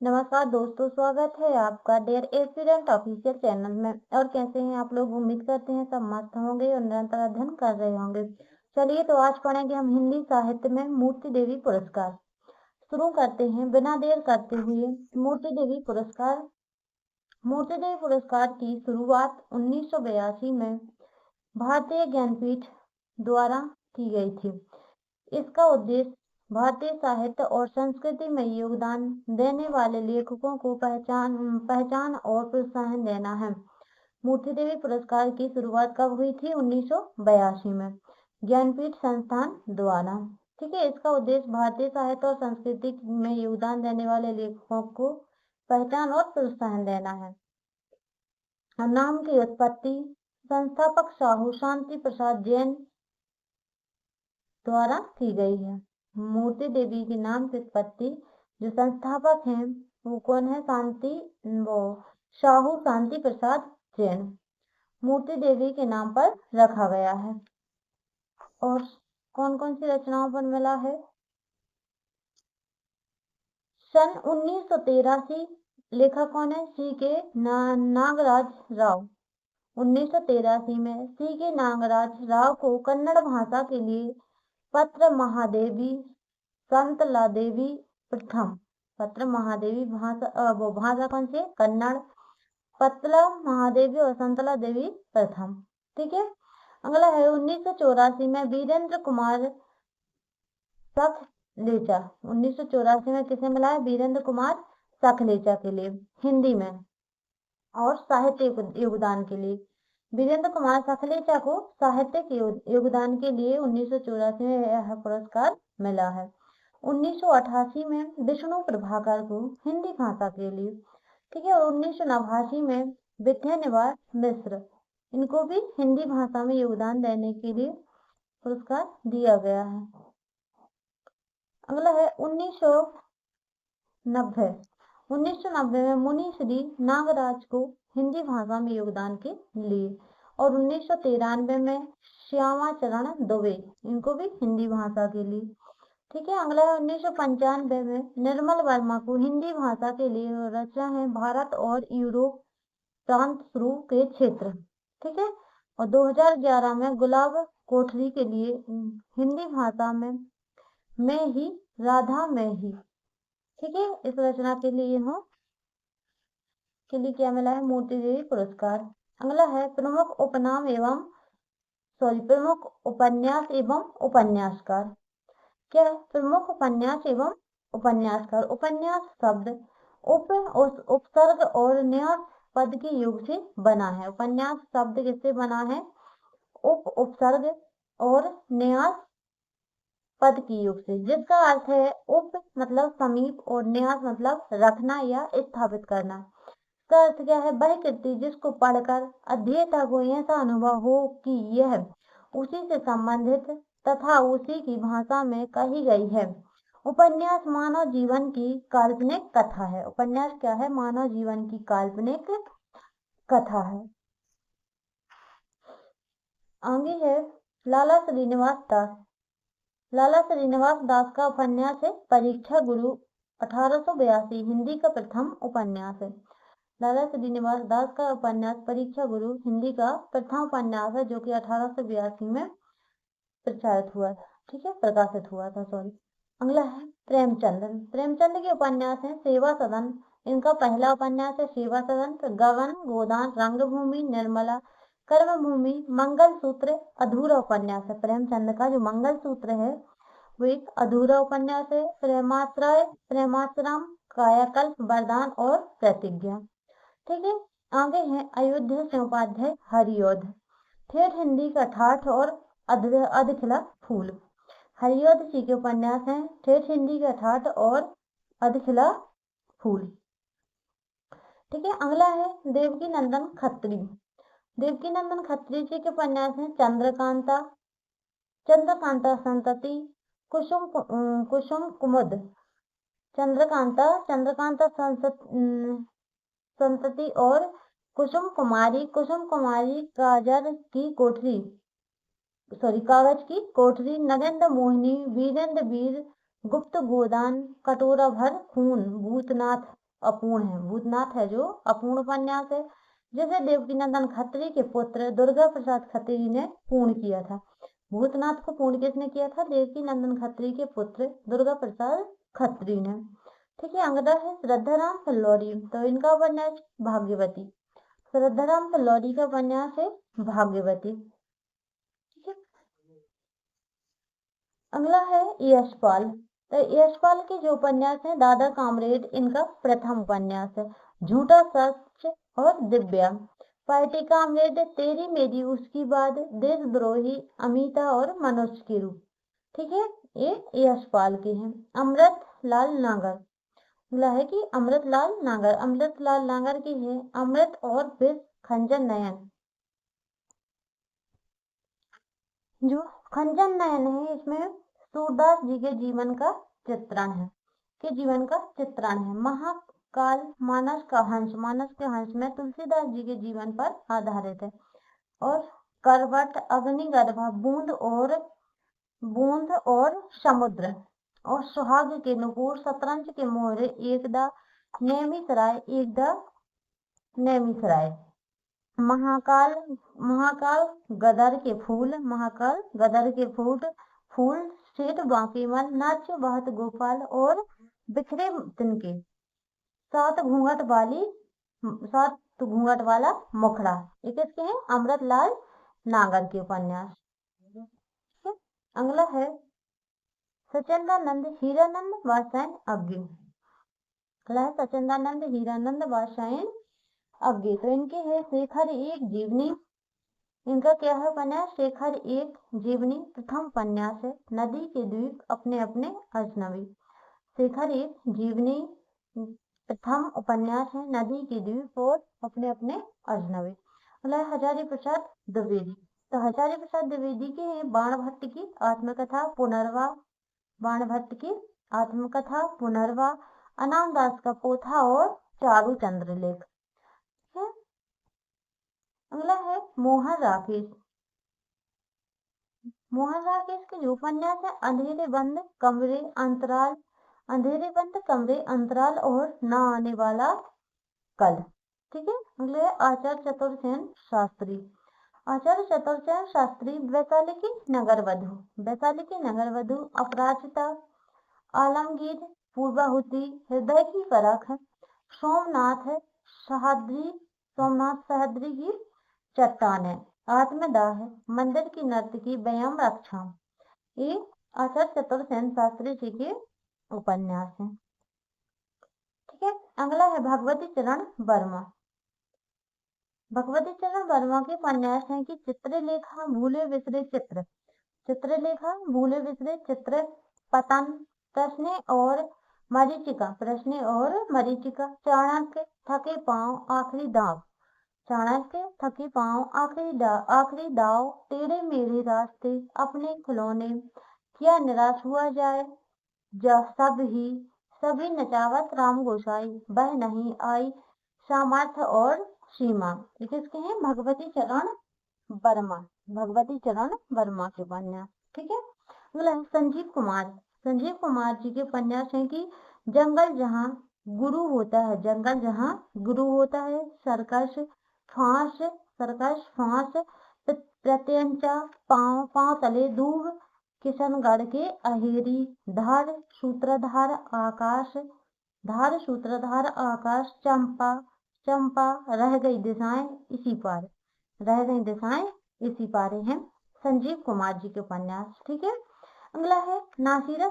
नमस्कार दोस्तों, स्वागत है आपका डेयर एस्पिरेंट ऑफिशियल चैनल में। और कैसे हैं आप लोग? उम्मीद करते हैं सब मस्त होंगे और निरंतर अध्ययन कर रहे होंगे। चलिए तो आज पढ़ेंगे हम हिंदी साहित्य में मूर्ति देवी पुरस्कार। शुरू करते हैं बिना देर करते हुए। मूर्ति देवी पुरस्कार की शुरुआत 1982 में भारतीय ज्ञानपीठ द्वारा की गई थी। इसका उद्देश्य भारतीय साहित्य और संस्कृति में योगदान देने वाले लेखकों को पहचान और प्रोत्साहन देना है। मूर्ति देवी पुरस्कार की शुरुआत कब हुई थी? 1982 में ज्ञानपीठ संस्थान द्वारा। ठीक है, इसका उद्देश्य भारतीय साहित्य और संस्कृति में योगदान देने वाले लेखकों को पहचान और प्रोत्साहन देना है। नाम की उत्पत्ति संस्थापक साहू शांति प्रसाद जैन द्वारा की गई है। मूर्ति देवी के नाम की उत्पत्ति जो संस्थापक हैं वो कौन है? साहू शांति प्रसाद जैन मूर्ति देवी के नाम पर रखा गया है। और कौन कौन सी रचनाओं पर मिला है? सन 1983 लेखक कौन है? C.K. नागराज राव। 1983 में C.K. नागराज राव को कन्नड़ भाषा के लिए पत्र महादेवी संतलादेवी प्रथम भाषा कौन सी? कन्नड़। पतला महादेवी और संतला देवी प्रथम। ठीक है, अगला है 1984 में वीरेंद्र कुमार सखलेचा। 1984 में किसे मिला है? वीरेंद्र कुमार सखलेचा के लिए हिंदी में और साहित्य योगदान के लिए। वीरेंद्र कुमार सखलेचा को साहित्यिक योगदान के लिए 1984 में यह पुरस्कार मिला है। 1988 में विष्णु प्रभाकर को हिंदी भाषा के लिए। ठीक है, और 1989 में विद्यानिवास मिश्र, इनको भी हिंदी भाषा में योगदान देने के लिए पुरस्कार दिया गया है। अगला है 1990 में मुनि श्री नागराज को हिंदी भाषा में योगदान के लिए। और 1993 में श्यामा चरण दुबे, इनको भी हिंदी भाषा के लिए। ठीक है, अगला है 1995 में निर्मल वर्मा को हिंदी भाषा के लिए रचना है भारत और यूरोप प्रांत शुरू के क्षेत्र। ठीक है, और 2011 में गुलाब कोठरी के लिए हिंदी भाषा में मैं ही राधा मैं ही। ठीक है, इस रचना के लिए क्या मिला है? मूर्ति देवी पुरस्कार। अगला है प्रमुख उपन्यास एवं उपन्यासकार। क्या है? प्रमुख उपन्यास एवं उपन्यासकार। उपन्यास शब्द उपसर्ग और न्यास पद के योग से बना है। उपन्यास शब्द किससे बना है? उपसर्ग और न्यास पद की योग से, जिसका अर्थ है उप मतलब समीप और न्यास मतलब रखना या स्थापित करना। इसका अर्थ क्या है? वह कृति जिसको पढ़कर अध्येता को ऐसा अनुभव हो कि यह उसी से संबंधित तथा उसी की भाषा में कही गई है। उपन्यास मानव जीवन की काल्पनिक कथा है। उपन्यास क्या है? मानव जीवन की काल्पनिक कथा है। आगे है लाला श्रीनिवास दास का उपन्यास है परीक्षा गुरु। 1882 हिंदी का प्रथम उपन्यास है। लाला श्रीनिवास दास का उपन्यास परीक्षा गुरु हिंदी का प्रथम उपन्यास है, जो कि 1882 में प्रकाशित हुआ था। अगला है प्रेमचंद के उपन्यास है सेवा सदन। इनका पहला उपन्यास है सेवा सदन। गगन गोदान, रंगभूमि, निर्मला, कर्मभूमि, मंगलसूत्र अधूरा उपन्यास है। प्रेमचंद का जो मंगलसूत्र है वो एक अधूरा उपन्यास है। प्रेमाश्रम, कायाकल्प, वरदान और प्रतिज्ञा। ठीक है, आगे है अयोध्या से उपाध्याय हरिऔध। ठेठ हिंदी का ठाठ और अधखिला फूल। हरिऔध जी के उपन्यास हैं ठेठ हिंदी का ठाठ और अधखिला फूल। ठीक है, अगला है देवकी नंदन खत्री जी के उपन्यास हैं चंद्रकांता संतति, कुसुम कुमुद, चंद्रकांता संतति और कुसुम कुमारी कागज की कोठरी, नगेंद्र मोहिनी, वीरेंद्र वीर, गुप्त गोदान, कटोरा भर खून, भूतनाथ अपूर्ण है। भूतनाथ है जो अपूर्ण उपन्यास है, जिसे देवकीनंदन खत्री के पुत्र दुर्गा प्रसाद खत्री ने पूर्ण किया था। भूतनाथ को पूर्ण किसने किया था? देवकीनंदन खत्री के पुत्र दुर्गा प्रसाद खत्री ने। ठीक है। अगला है श्रद्धाराम फिल्लौरी, तो इनका उपन्यास भाग्यवती। श्रद्धाराम फिल्लौरी का उपन्यास है भाग्यवती। ठीक है। अगला है यशपाल, तो यशपाल के जो उपन्यास है दादा कामरेड, इनका प्रथम उपन्यास है। झूठा सच और दिव्या, पार्टी कामरेड, तेरी मेरी उसकी बात, देशद्रोही, अमिता और मनुष्य के रूप। ठीक है, ये यशपाल के हैं। अमृत लाल नागर, मिला है कि अमृतलाल नागर, अमृतलाल नागर की है अमृत और फिर खंजन नयन। जो खंजन नयन है इसमें सूरदास जी के जीवन का चित्रण है, महाकाल मानस का हंस, में तुलसीदास जी के जीवन पर आधारित है। और करवट, अग्निगर्भ, बूंद और समुद्र, और सुहाग के नुपुर, शतरंज के मोहरे, एकदा नेमिसराय, महाकाल गदर के फूल, सेठ बांकीमल, नाच्य बहुत गोपाल और बिखरे तिनके, सात घूंघट वाला मुखड़ा। ये किसके हैं? अमृतलाल नागर के उपन्यास। अगला है सचिंदानंद हीरानंद वात्स्यायन अग्नि। सचिंदानंद हीरानंद वात्स्यायन अग्नि, तो इनके है शेखर एक जीवनी। इनका क्या है उपन्यास? शेखर एक जीवनी प्रथम उपन्यास है। नदी के द्वीप अपने अपने अजनबी, शेखर एक जीवनी प्रथम उपन्यास है। नदी के द्वीप और अपने अपने अजनबी। हजारी प्रसाद द्विवेदी, तो हजारी प्रसाद द्विवेदी के हैं बाणभट्ट की आत्मकथा अनाम दास का पोथा और चारू चंद्र लेख। अगला है मोहन राकेश के जो उपन्यास है अंधेरे बंद कमरे अंतराल और न आने वाला कल। ठीक है। अगले है आचार्य चतुर्सेन शास्त्री, वैशाली की नगर वधु, अपराजिता, आलमगीर, पूर्वाहुति, हृदय की परख, सोमनाथ सह्याद्री की चट्टान है, आत्मदाह, मंदिर की नर्तकी, व्यायाम रक्षा। ये आचार्य चतुर्सेन शास्त्री जी के उपन्यास हैं। ठीक है। अगला है भगवती चरण वर्मा के उपन्यास हैं कि चित्रलेखा, भूले बिसरे चित्र, पतन, प्रश्न और मरीचिका, चाणक्य, थके पांव, आखिरी दाव, तेरे मेरे रास्ते, अपने खिलौने, क्या निराश हुआ जाए, सभी नचावत राम गोसाई, वह नहीं आई, सामर्थ्य और सीमा। ये किसके हैं? भगवती चरण वर्मा के उपन्यास। ठीक है। अगला संजीव कुमार जी के उपन्यास है कि जंगल जहाँ गुरु होता है, सर्कस, फांस, प्रत्यंचा, पांव तले दूब, किशनगढ़ के अहेरी, धार सूत्रधार आकाश, चंपा, रह गई दिशाएं इसी पार हैं संजीव कुमार जी के उपन्यास। ठीक है। अगला है नासिरा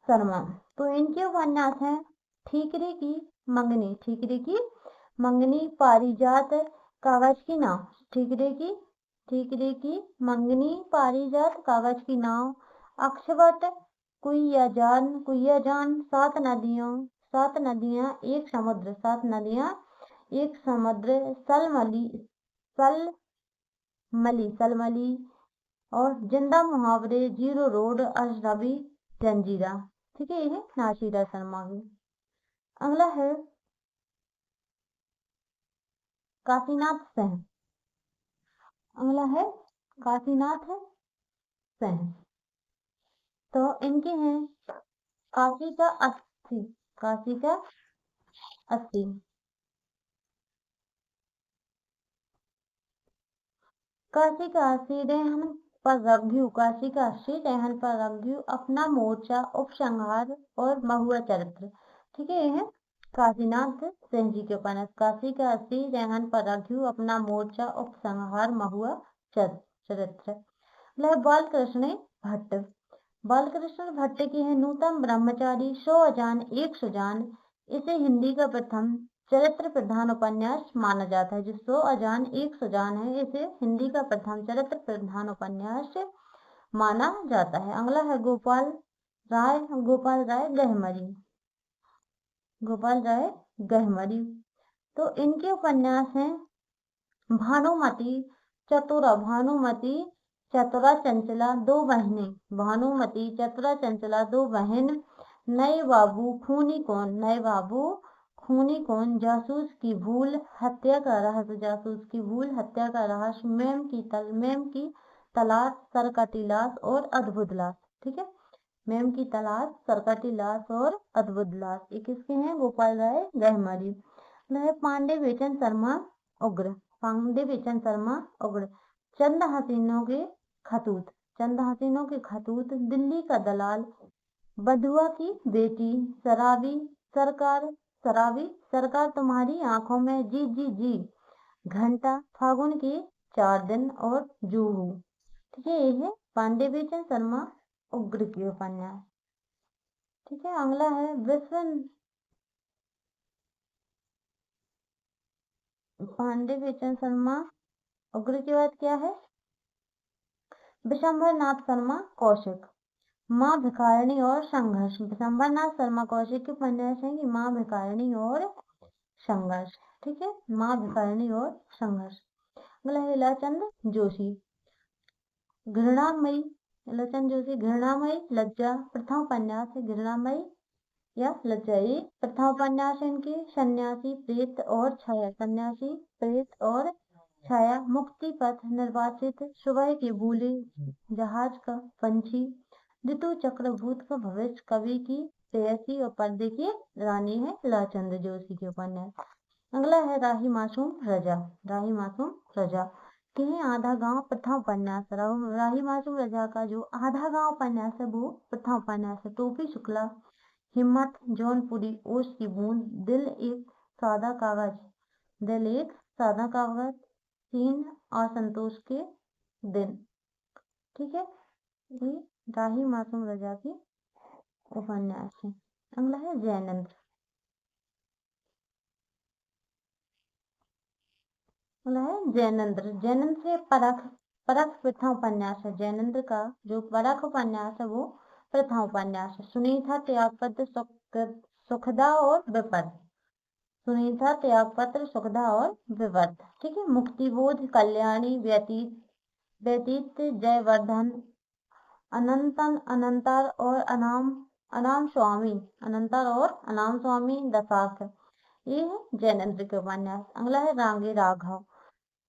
शर्मा, तो इनके उपन्यास हैं ठीकरे की मंगनी, पारिजात, कागज की नाव, ठीकरे की मंगनी, पारिजात, कागज की नाव, अक्षवट, कुइया जान, सात नदियां एक समुद्र, सलमली और जिंदा मुहावरे, जीरो रोड, अजनबी, जंजीरा। ठीक है। ये है नासिरा शर्मा की। अगला है काशीनाथ सेन, तो इनके हैं काशी का अस्थि, काशी का अस्थि। काशी का अस्थि दहन पर रघु, काशी का अस्थि दहन पर रघु अपना मोर्चा उपसंहार और महुआ चरित्र। ठीक है, ये है काशीनाथ सिंह जी के उपन्यास। काशी का अस्थि दहन पर रघु अपना मोर्चा उपसंहार महुआ चरित्र। बालकृष्ण भट्ट, बालकृष्ण भट्ट की है नूतन ब्रह्मचारी, 100 अजान 100 जान। इसे हिंदी का प्रथम चरित्र प्रधान उपन्यास माना जाता है। जो 100 अजान 100 जान है, इसे हिंदी का प्रथम चरित्र प्रधान उपन्यास माना जाता है। अगला है गोपाल राय, गोपाल राय गहमरी, गोपाल राय गहमरी। तो इनके उपन्यास हैं भानुमति चतुरा, भानुमति चतुरा चंचला 2 बहनें, भानुमति चतुरा चंचला 2 बहन, नए बाबू खूनी कौन, नए बाबू खूनी कौन, जासूस की भूल हत्या का रहस्य, जासूस की भूल हत्या का रहस्य, मेम की तलाश सरकटी लाश और अद्भुत लाश। ठीक है, मेम की तलाश सरकटी लाश और अद्भुत लाश, ये किसके हैं? गोपाल राय गहमरी। पांडे बेचन शर्मा उग्र, पांडे बेचन शर्मा उग्र। चंद हसीनों के खतूत, चंद हसीनों के खतूत, दिल्ली का दलाल, बधुआ की बेटी, शराबी सरकार, शराबी सरकार तुम्हारी आंखों में, जी जी जी, घंटा, फागुन के 4 दिन और जूहू। ठीक है, ये है पांडे बेचन शर्मा उग्र की उपन्यास। ठीक है, अगला है पांडे बेचन शर्मा उग्र के बाद क्या है? विशंभर नाथ शर्मा कौशिक, माँ भिखारिणी और संघर्ष। विशंभर नाथ शर्मा कौशिक के उपन्यास है कि माँ भिखारिणी और संघर्ष। ठीक है, माँ भिखारिणी और संघर्ष। अगला है इलाचंद जोशी, घृणामयी, इलाचंद जोशी घृणामयी लज्जा प्रथम उपन्यास है। घृणामयी या लज्जाई प्रथम उपन्यास है इनकी। सन्यासी प्रेत और छाया, सन्यासी प्रेत और छाया, मुक्ति पथ, निर्वाचित, सुबह के भूले, जहाज का पंछी, ऋतु चक्रभूत का भविष्य, कवि की प्रेयसी और पर्दे की रानी है इलाचंद जोशी के उपन्यास। अगला है राही मासूम रजा, राही मासूम रजा के हैं आधा गांव प्रथम उपन्यास। राही मासूम रजा का जो आधा गांव उपन्यास है वो प्रथम उपन्यास है। टोपी शुक्ला, हिम्मत, जौनपुरी, ओस की बूंद, दिल एक सादा कागज, दिल एक सादा कागज, सीन असंतोष के दिन। ठीक है, ये राही मासूम रजा की उपन्यास है। अगला है जैनेंद्र, अगला है जैनेंद्र। जैनेंद्र से परख, परख प्रथम उपन्यास है। जैनेंद्र का जो परख उपन्यास है वो प्रथम उपन्यास है। सुनीता त्यागपत्र सुखदा और विपद, सुनीता त्यागपत्र सुखदा और विपद। ठीक है, मुक्तिबोध, कल्याणी, व्यतीत, व्यतीत, जयवर्धन, अनंतन, अनंतर और अनाम, अनाम स्वामी, अनंतर और अनाम स्वामी, दशाक। ये है जैनेंद्र के उपन्यास। अगला है रांगे राघव,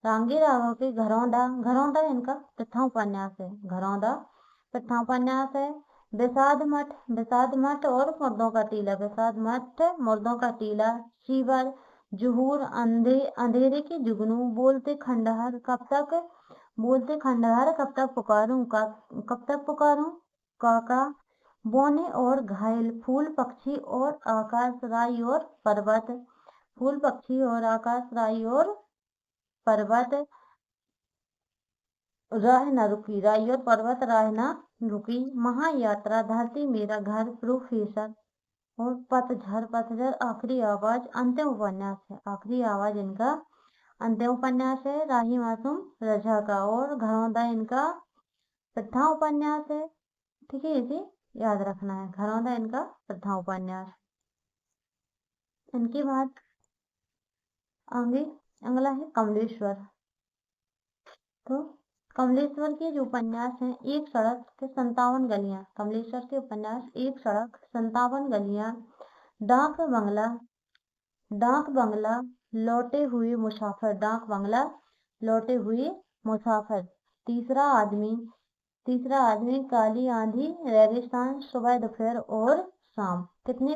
रांगे राघव के घरौंदा, घरौंदा इनका प्रथम उपन्यास है। घरौंदा प्रथम उपन्यास है। विषाद मठ, विषाद मठ और मुर्दों का टीला, विषाद मठ, मुर्दों का टीला, शिवर, जुहूर, अंधेरे की जुगनू, बोलते खंडहर, कब तक, बोलते खंडहर, कब तक पुकारूं, कब तक पुकारूं, काका, बोने और घायल, फूल पक्षी और आकाश, राई और पर्वत, फूल पक्षी और आकाश, राई और पर्वत, राह न रुकी, राई और पर्वत, राह न रुकी, महायात्रा, धरती मेरा घर, प्रोफेसर और पतझड़, पतझड़, आखिरी आवाज, अंतिम उपन्यास है। आखिरी आवाज इनका अंतिम उपन्यास है राही मासूम रजा का। और घरौंदा इनका प्रथम उपन्यास है। ठीक है, इसे याद रखना है, घरौंदा इनका प्रथम उपन्यास। इनके बाद आगे अगला है कमलेश्वर। तो कमलेश्वर के जो उपन्यास हैं, एक सड़क के 57 गलियां, कमलेश्वर के उपन्यास एक सड़क 57 गलियां, डाक बंगला, डाक बंगला, लौटे हुए मुसाफिर, डाक बंगला, लौटे हुए मुसाफिर, तीसरा आदमी, तीसरा आदमी, काली आंधी, रेगिस्तान, सुबह दोपहर और शाम। कितने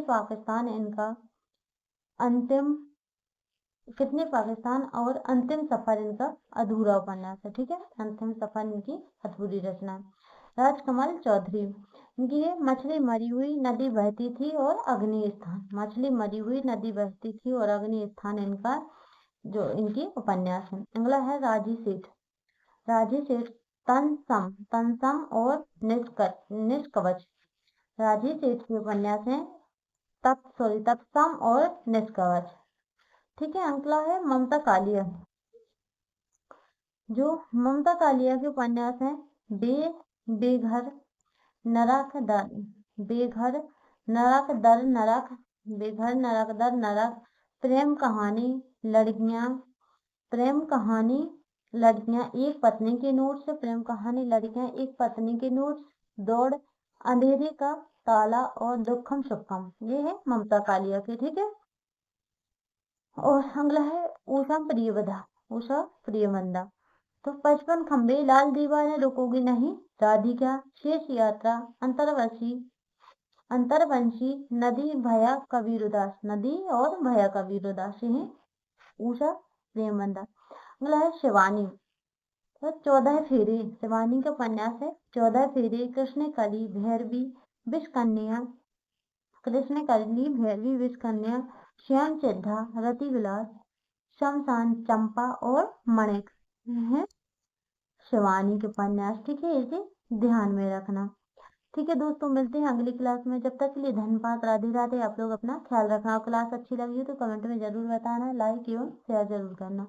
पाकिस्तान और अंतिम सफर इनका अधूरा उपन्यास है। ठीक है, अंतिम सफर इनकी अधूरी रचना है। राजकमल चौधरी, इनकी है मछली मरी हुई नदी बहती थी और अग्नि स्थान। मछली मरी हुई नदी बहती थी और अग्नि स्थान इनका जो इनकी उपन्यास है। अगला है राजी सेठ। राजी सेठ तनसम और निष्कवच। राजी सेठ के उपन्यास है तत्सम और निष्कवच। ठीक है, अगला है ममता कालिया। जो ममता कालिया के उपन्यास है बेघर नरक दर बेघर नरक दर नरक बेघर नरक दर नरक, प्रेम कहानी लड़कियां एक पत्नी के नोट से, प्रेम कहानी लड़कियां एक पत्नी के नोट, दौड़, अंधेरे का ताला और दुखम सुखम। ये है ममता कालिया के। ठीक है, और अगला है उषा प्रियवदा। तो 55 खंबे, लाल दीवारें, रुकोगी नहीं, राधिका, शेष यात्रा, अंतरवंशी, नदी और भया कबीरदास है उषा प्रेमवंदा। अगला है शिवानी। तो 14 फेरे, शिवानी का उपन्यास है 14 फेरे, कृष्णकली भैरवी विष कन्या, श्याम चिद्धा, रति विलास, शमशान चंपा और मणिक है शिवानी के उपन्यास। ठीक है, इसे ध्यान में रखना। ठीक है दोस्तों, मिलते हैं अगली क्लास में। जब तक के लिए धन्यवाद। राधे राधे। आप लोग अपना ख्याल रखना। क्लास अच्छी लगी हो तो कमेंट में जरूर बताना, लाइक एवं शेयर जरूर करना।